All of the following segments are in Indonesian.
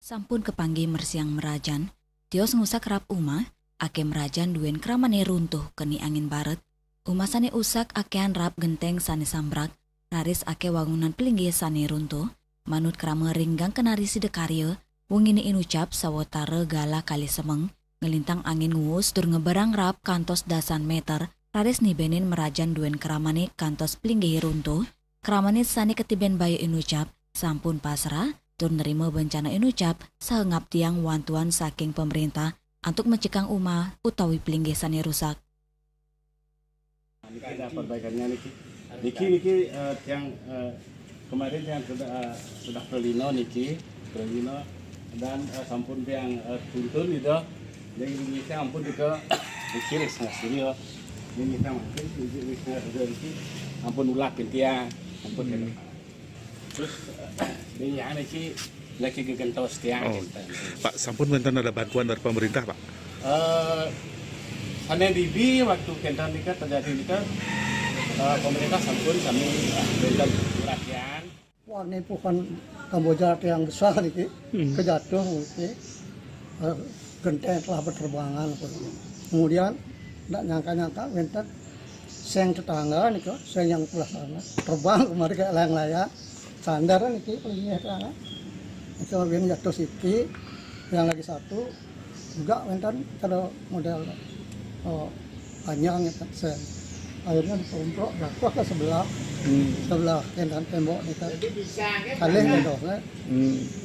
Sampun kepanggih mersiang merajan, tios ngusak rap uma, ake merajan duen kramane runtuh keni angin baret, uma sane usak akean rap genteng sane sambrak, raris ake wangunan pelinggih sane runtuh, manut krama ringgang kenari sidekarya, wongini inucap sawetara gala kali semeng, ngelintang angin nguus tur ngebarang rap kantos dasan meter, raris nibenin merajan duen kramane kantos pelinggih runtuh, kramane sane ketiben bayi inucap, sampun pasrah, tur nerima bencana inucap sahengap tiang wantuan saking pemerintah untuk mencekang uma utawi pelinggih sane rusak. Niki ada perbaikannya niki yang kemarin yang sudah pelino dan sampun yang tuntun itu yang ini ampun juga dikiri sini yo ini mungkin ini ampun ulah pintia ampun terus ini yang ini lagi gegentos tiang. Pak, sampun benten ada bantuan dari pemerintah, Pak? Hanya di waktu kentan nikah terjadi nikah pemerintah sampun kami berikan perhatian. Wah, ini pohon Kamboja yang besar ini kejatuh, genteng telah berterbangan. Kemudian tidak nyangka benten seng tetangga nih kok, seng yang sebelah sana terbang kemarin kayak layang-layang. Sandar nih pelingnya sana. Itu kemudian jatuh siki, yang lagi satu juga benten kalau model panjang ya sen. Akhirnya ditomprok jatuh ke sebelah kendan tembok nih kan. Kalih mendoknya.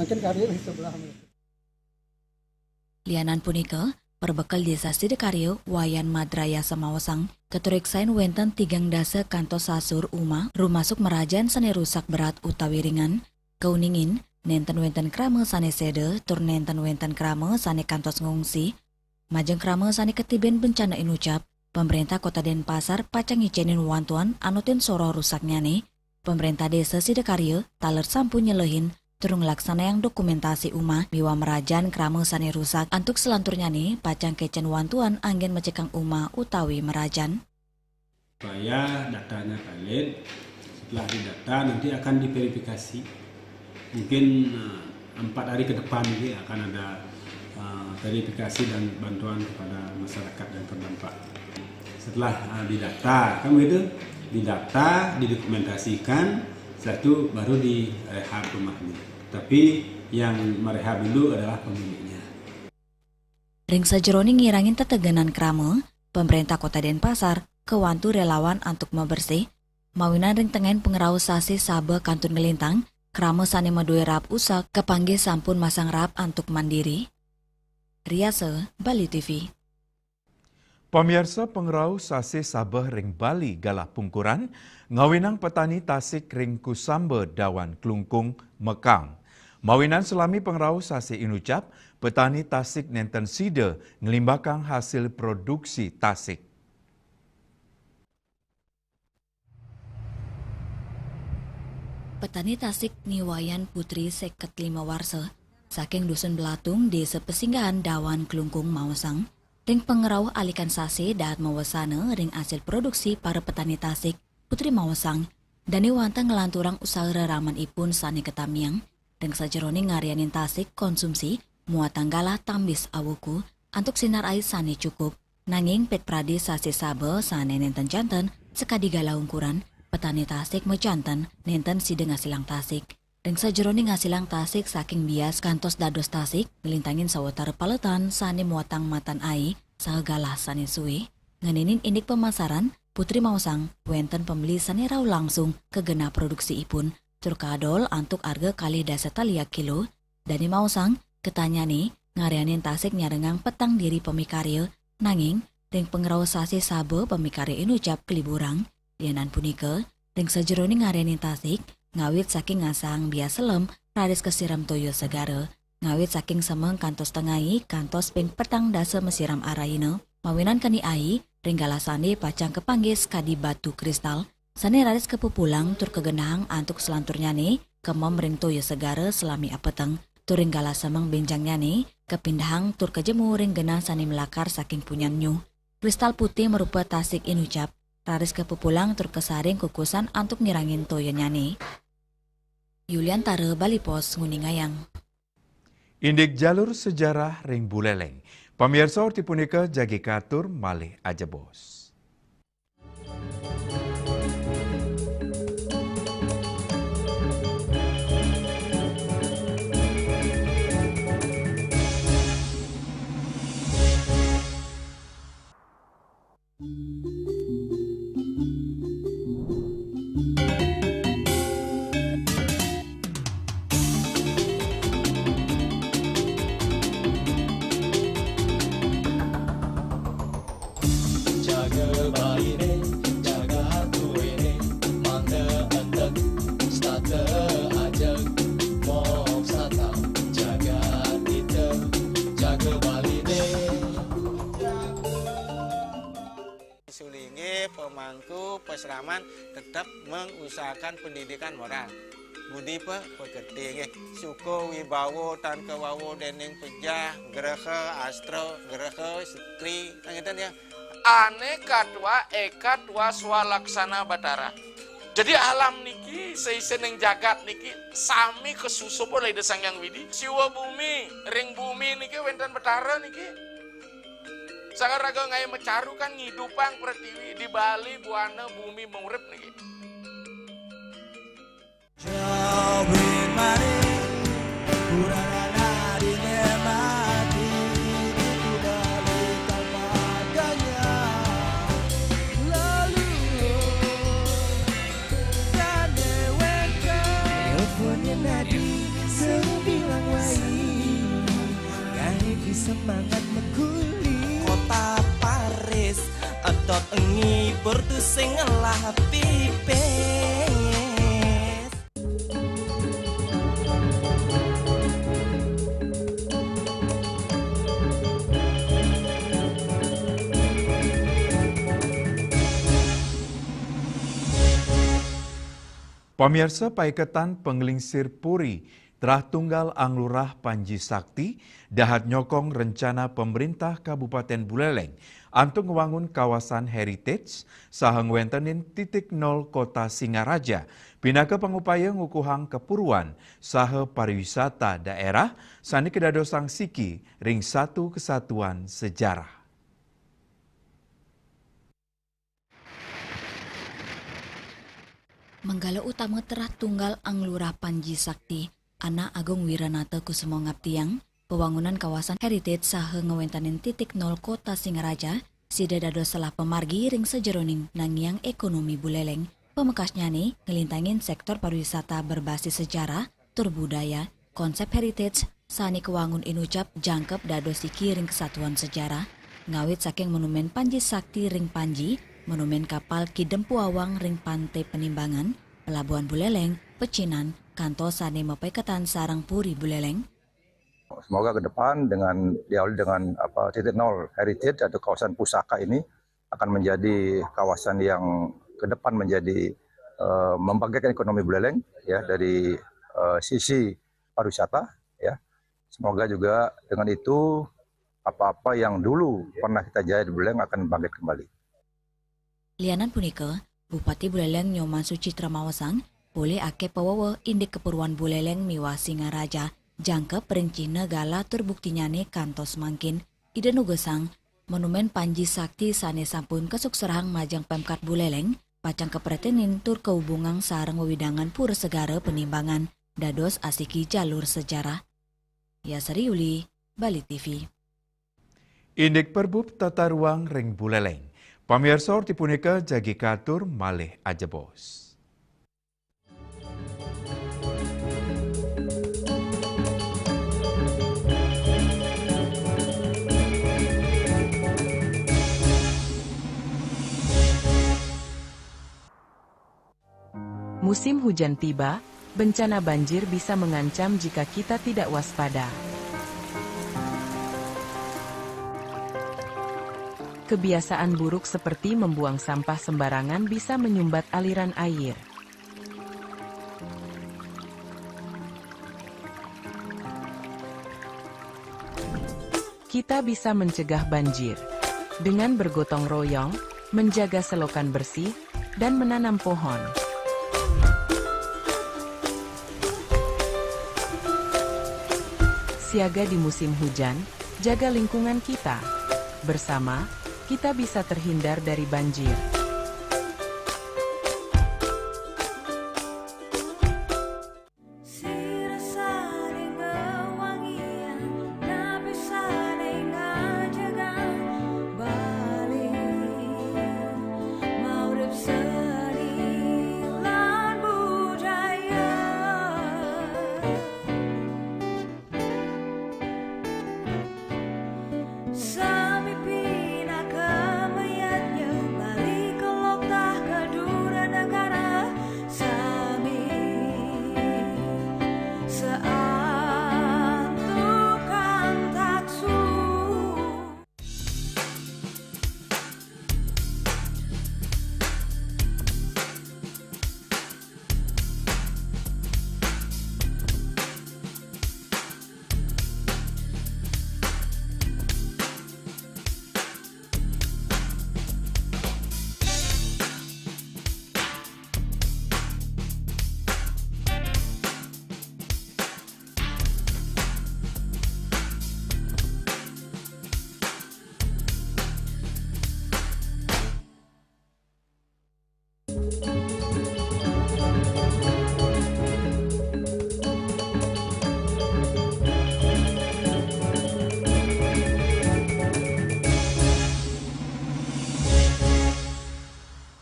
Mungkin karir di sebelah. Lianan punika perbekal desa Sidekarya Wayan Madraya Samawasang keturiksain wenten 3 dasa kantos sasur uma rumasuk merajan sane rusak berat utawi ringan keuningin nenten wenten krama sane sede tur nenten wenten krama sane kantos ngungsi majeng krama sane ketiben bencana inucap pemerintah Kota Denpasar pacang ngicenin wantuan anutin soro rusaknya nih pemerintah desa Sidekarya taler sampun nyelehin turung laksana yang dokumentasi uma miwa merajan krama sane rusak antuk selanturnya nih pacang kecen wantuan angin mencekang uma utawi merajan. Supaya datanya valid, setelah didata nanti akan diverifikasi. Mungkin 4 hari ke depan ini akan ada verifikasi dan bantuan kepada masyarakat yang terdampak. Setelah didata, kan begitu, didata, didokumentasikan, setelah itu baru direhab rumahnya. Tapi yang merehab dulu adalah pemiliknya. Ring sajeroni ngirangin tetegenan krama, pemerintah Kota Denpasar kewantu relawan untuk membersih, mawinan ring tengen pengerau sasi sabe kantun ngelintang, krama sane medue rap usak kepanggih sampun masang rap untuk mandiri. Riase, Bali TV. Pemirsa pengerau sasi sabeh ring Bali galah pungkuran, ngawinang petani tasik ring Kusambe Dawan Klungkung Mekang. Mawinan selami pengerau sasi inucap, petani tasik nenten sida ngelimbakang hasil produksi tasik. Petani tasik Niwayan Putri seket 5 warsa, saking dusun Belatung desa Pesinggahan Dawan Klungkung Mawasang, ring pengerau alikan sase daat mawasana ring hasil produksi para petani tasik Putri Mawasang dan wanta ngelanturang usaha reraman ipun sane ketamiang ring sajeroni ngarianin tasik konsumsi muatan galah tambis awuku antuk sinar ais sane cukup nanging pet prade sase sabe sane nenten janten sekadi galah ukuran petani tasik mejanten nenten side ngasilang tasik ring sajeroni ngasilang tasik saking bias kantos dados tasik ngelintangin sawetara paletan sane muatang matan ai sagalah sane suwe nganinin indik pemasaran Putri Mawasang wenten pembeli sane rau langsung kegena produksi ipun tur kadol antuk harga kali dasa talia kilo dani Mawasang ketanya nih ngarianin tasik nyarengang petang diri pemikarya nanging ring pengerau sasi sabe pemikarya inucap keliburang lianan punika ring sajeroni ngarianin tasik ngawit saking ngasang biasa lem radis kesiram toyo segara ngawit saking semeng kantos tengai kantos ping petang dasa mesiram araina mawinan kani ai ringgala sane pacang kepanggis kadi batu kristal sane radis kepupulang tur kegenang antuk selanturnya nih kemem ring toyo segara selami apeteng tur ringgala semeng benjangnya nih kepindahang tur kejemu ring genang sane melakar saking punyanyu kristal putih merupa tasik inucap radis kepupulang tur kesaring kukusan antuk nirangin toyo nyane. Yulian Tare Bali Pos Nguningayang. Indik jalur sejarah ring Buleleng. Pamirsa orti punika jagi katur malih aja bos. Sulingi pemangku peseraman tetap mengusahakan pendidikan moral. Budi pekerti suku wibawo tan kewawo dening pejah gereha astro gereha setri ngeten ya. Aneka tua eka tua swalaksana batara. Jadi alam niki seiseneng jagat niki sami kesusup oleh desang yang widi. Siwa bumi ring bumi niki wenten batara niki. Sangat raga ngai mecaru kan ngidupang pertiwi di Bali buana bumi mengurip niki. Semangat mengkuli kota Paris adot engi bertu sing ngelah pipes. Pamirsa paiketan penglingsir puri Terah tunggal Anglurah Panji Sakti dahat nyokong rencana pemerintah Kabupaten Buleleng antung ngewangun kawasan heritage saheng wentenin titik nol kota Singaraja pinaka pengupaya ngukuhang kepuruan saha pariwisata daerah sani kedadosang siki ring satu kesatuan sejarah. Menggala utama terah tunggal Anglurah Panji Sakti Anak Agung Wiranata Kusumo Ngaptiang, pewangunan kawasan heritage saha ngewentanin titik nol kota Singaraja, sida dados salah pemargi ring sejeroning nangiang ekonomi Buleleng. Pemekasnya nih ngelintangin sektor pariwisata berbasis sejarah, tur budaya, konsep heritage, sani kewangun inucap jangkep dados iki ring kesatuan sejarah, ngawit saking monumen Panji Sakti ring Panji, monumen kapal Kidempu Awang ring Pantai Penimbangan, Pelabuhan Buleleng, Pecinan, kantor sane mapaikatan sarang puri Buleleng. Semoga ke depan dengan diawali dengan titik nol heritage atau kawasan pusaka ini akan menjadi kawasan yang ke depan menjadi membangkitkan ekonomi Buleleng ya dari sisi pariwisata ya. Semoga juga dengan itu apa-apa yang dulu pernah kita jaya di Buleleng akan bangkit kembali. Lianan punika, Bupati Buleleng Nyoman Sucitra Mawasang boleh ake pawawa indik keperluan Buleleng miwa Singaraja jangkep ring negala terbukti nyane kantos mangkin ide nugesang monumen Panji Sakti sane sampun kesukserahang majang Pemkat Buleleng pacang kepretenin tur kehubungan sarang wewidangan pura segara penimbangan dados asiki jalur sejarah. Ya Seriuli, Bali TV. Indik perbub tata ruang ring Buleleng. Pamirsa orti punika jagi katur malih aja bos. Musim hujan tiba, bencana banjir bisa mengancam jika kita tidak waspada. Kebiasaan buruk seperti membuang sampah sembarangan bisa menyumbat aliran air. Kita bisa mencegah banjir dengan bergotong royong, menjaga selokan bersih, dan menanam pohon. Siaga di musim hujan, jaga lingkungan kita. Bersama, kita bisa terhindar dari banjir.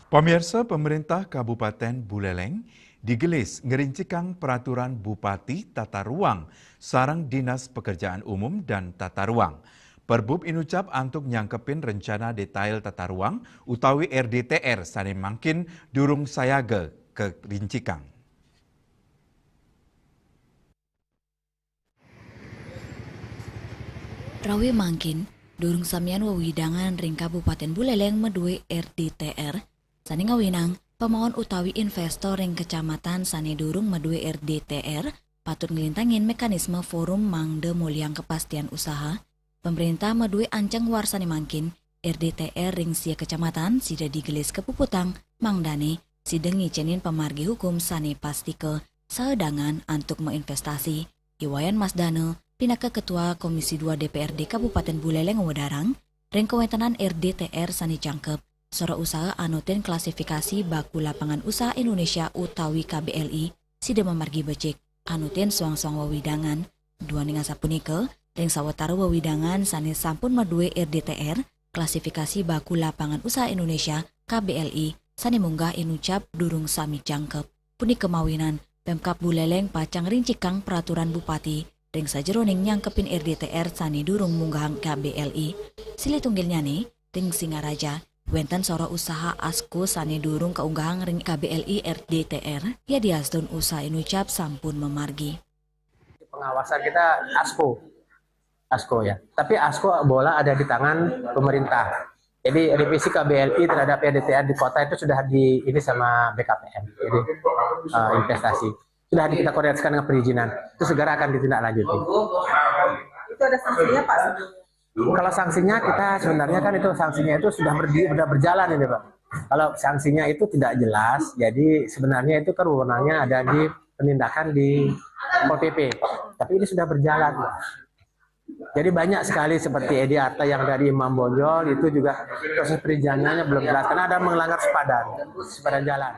Pemirsa, pemerintah Kabupaten Buleleng digelis ngerincikan peraturan Bupati Tata Ruang sarang Dinas Pekerjaan Umum dan Tata Ruang. Perbub inucap antuk nyangkepin rencana detail tata ruang utawi RDTR sane mangkin durung sayaga ke rincikan. Rawi mangkin durung samian wewidangan ring Kabupaten Buleleng medue RDTR sane ngawinang pemawon utawi investor ring kecamatan sane durung medue RDTR patut ngelintangin mekanisme forum mangde muliang kepastian usaha. Pemerintah medue ancang warsane mangkin RDTR ring sia kecamatan sida digelis kepuputang mangdane sideng ngicenin pemargi hukum sane pastike saedangan antuk menginvestasi. Iwayan Mas Dane pinaka Ketua Komisi 2 DPRD Kabupaten Buleleng Wedarang ring kewentenan RDTR sane cangkep sora usaha anutin klasifikasi baku lapangan usaha Indonesia utawi KBLI sida memargi becik anutin suang-suang wewidangan dua ningan sapunike ring sawetara wewidangan sane sampun medue RDTR klasifikasi baku lapangan usaha Indonesia KBLI sane munggah inucap durung sami jangkep. Punika kemawinan Pemkab Buleleng pacang rincikang peraturan Bupati ring sajeroning nyangkepin RDTR sane durung munggah KBLI. Sili tunggilnya nih ring Singaraja wenten sora usaha ASKO sane durung keunggahan ring KBLI RDTR ya diasdun usaha inucap sampun memargi. Pengawasan kita ASKO ya. Tapi ASKO bola ada di tangan pemerintah. Jadi revisi KBLI terhadap RDTR di kota itu sudah ini sama BKPM. Jadi investasi sudah kita koordinasikan dengan perizinan. Itu segera akan ditindaklanjuti. Itu ada sanksinya Pak? Kalau sanksinya kita sebenarnya kan itu sanksinya itu sudah berjalan ini Pak. Kalau sanksinya itu tidak jelas, jadi sebenarnya itu kan wewenangnya ada di penindakan di Pol PP. Tapi ini sudah berjalan. Jadi banyak sekali seperti Edi Arta yang dari Imam Bonjol itu juga proses perizinannya belum jelas karena ada melanggar sepadan jalan.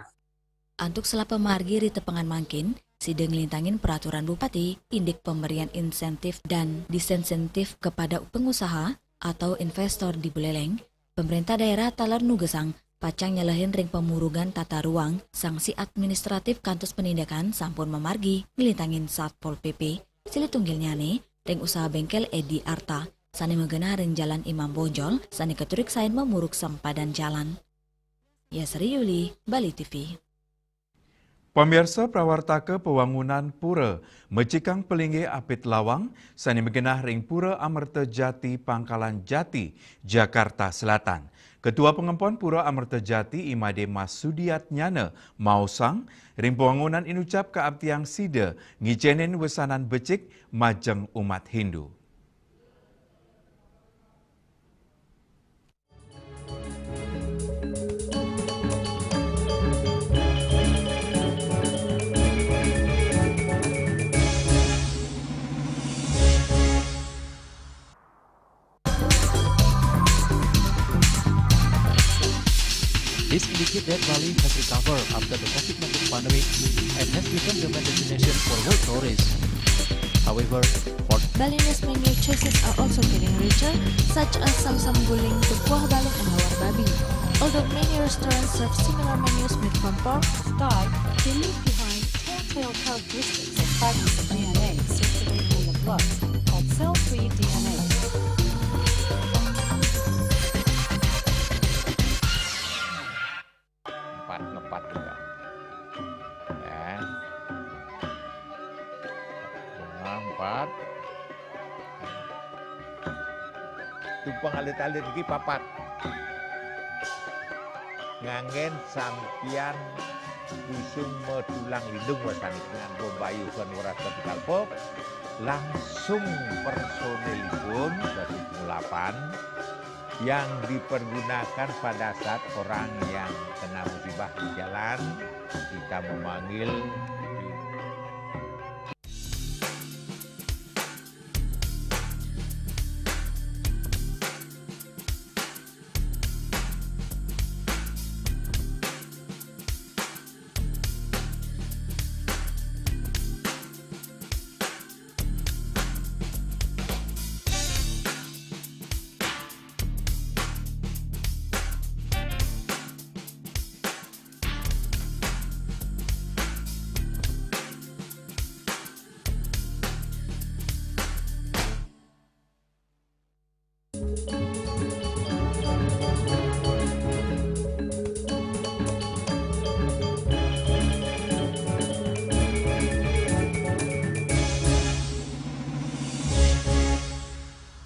Antuk selapa margi ri tepengan mangkin, sidang ngelintangin peraturan Bupati, indik pemberian insentif dan disinsentif kepada pengusaha atau investor di Buleleng, pemerintah daerah talar nugesang pacang nyalahin ring pemurugan tata ruang, sanksi administratif kantos penindakan sampun memargi ngelintangin Satpol PP. Sili tunggilnya nih, ring usaha bengkel Edi Arta, sani megena ring jalan Imam Bonjol, sani keturik sain memuruk sempadan jalan. Yasri Yuli, Bali TV. Pemirsa prawartaka pewangunan Pura, mecikang pelinggi apit lawang, sani megenah ring Pura Amerta Jati Pangkalan Jati, Jakarta Selatan. Ketua Pengempon Pura Amerta Jati Imade Mas Sudiat Nyana Mausang, ring pewangunan inucap keabtiang sida ngicenin wesanan becik majeng umat Hindu. that Bali has recovered after the COVID-19 pandemic and has become the main destination for world tourists. However, Balinese menu choices are also getting richer, such as Samsam Guling, Kuah Balung, and Lawar Babi. Although many restaurants serve similar menus made from pork, Thai, they leave behind telltale characteristics of fragments of DNA circulating in the blood, called cell-free DNA. Ngepat juga. Ya. Bunga 4. Tumpang alit-alit lagi papat. Ngangen sampian usung metulang lindung wasanik dengan bombayu kan warasa kalpop langsung personelipun dari 8 yang dipergunakan pada saat orang yang kena musibah di jalan kita memanggil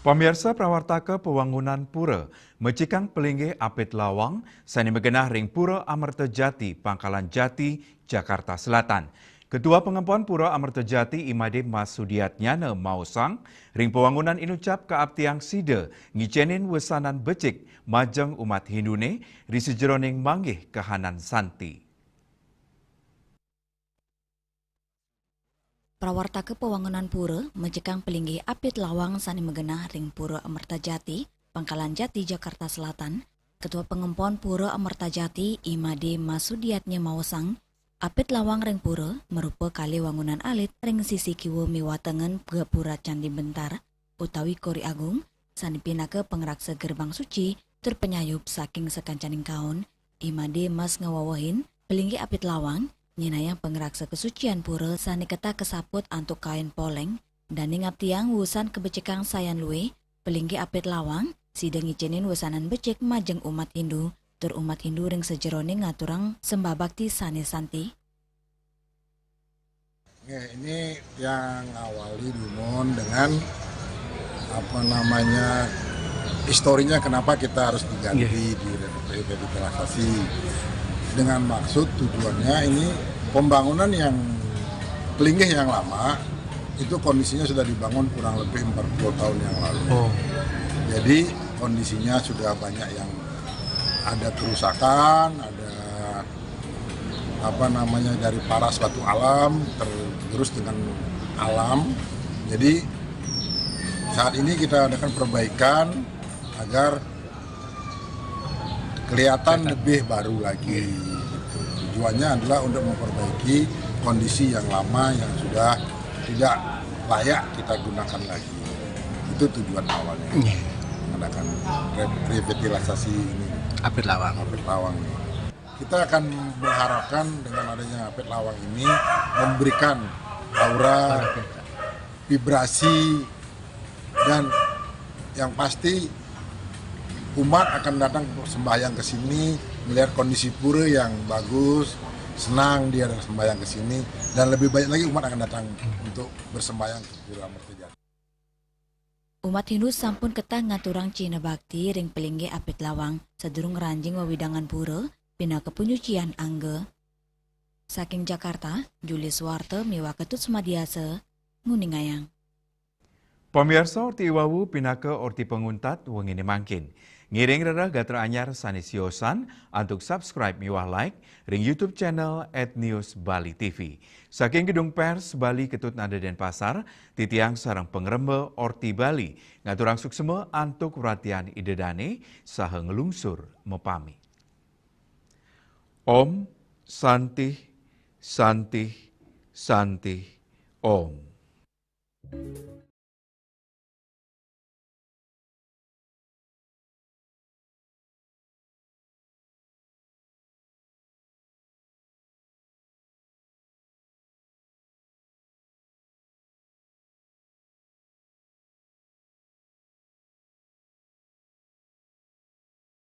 Pemirsa prawartaka pewangunan pura, mecikang pelingge apit lawang, sani megenah ring pura Amerta Jati, Pangkalan Jati, Jakarta Selatan. Ketua Pengempon Pura Amerta Jati Imade Mas Sudiatnyana Mausang, ring pewangunan inucap keabtiang sida, ngicenin wesanan becik, majeng umat Hindune, risi jeroning manggih kehanan santi. Prawartaka pewangunan pura mencekang pelinggi apit lawang sani megenah ring pura Amerta Jati, Pangkalan Jati, Jakarta Selatan. Ketua Pengempon Pura Amerta Jati Imade Mas Sudiatnya Mausang, apit lawang ring pura merupa kali wangunan alit ring sisi kiwa miwatengen Gapura Candi Bentar utawi Kori Agung sani pinaka pengraksa gerbang suci terpenyayup saking sekancaning kaun. Imade Mas ngawawahin pelinggi apit lawang nyinayang pengraksa kesucian pura sani keta kesaput antuk kain poleng dan ningap tiang wusan kebecekang sayan luwe pelinggi apit lawang sidang icenin wusanan becek majeng umat Hindu tur umat Hindu ring sejeroning ngaturang sembah bakti sani santi. Ya, ini yang awali Dumon dengan historinya kenapa kita harus diganti di revitalisasi. Dengan maksud tujuannya ini pembangunan yang pelinggih yang lama itu kondisinya sudah dibangun kurang lebih 40 tahun yang lalu. Jadi kondisinya sudah banyak yang ada kerusakan, ada dari paras batu alam tergerus dengan alam. Jadi saat ini kita adakan perbaikan agar kelihatan lebih baru lagi. Tujuannya adalah untuk memperbaiki kondisi yang lama yang sudah tidak layak kita gunakan lagi. Itu tujuan awalnya. Mengadakan revitalisasi ini. Apit lawang. Kita akan mengharapkan dengan adanya apit lawang ini memberikan aura, vibrasi, dan yang pasti umat akan datang sembahyang ke sini, melihat kondisi pura yang bagus, senang dia sembahyang ke sini, dan lebih banyak lagi umat akan datang untuk bersembahyang ke Pura Amerta Jati. Umat Hindu sampun ketah ngaturang Cina Bakti ring pelingge apit lawang sedurung ranjing wawidangan pura pina kepenyucian angge. Saking Jakarta, Juli Suwarte miwa ketut semadiase nguningayang. Pemirsa orti iwawu pinaka orti penguntat wengine mangkin. Ngiring rara gatra anyar sanisiosan untuk subscribe miwah like ring YouTube channel @newsbali.tv. Saking gedung pers Bali Ketut Nada Denpasar, titiang sarang pengrembe Orti Bali ngaturang sukseme antuk perhatian idedane saha ngelungsur mepami. Om Santi Santi Santi Om.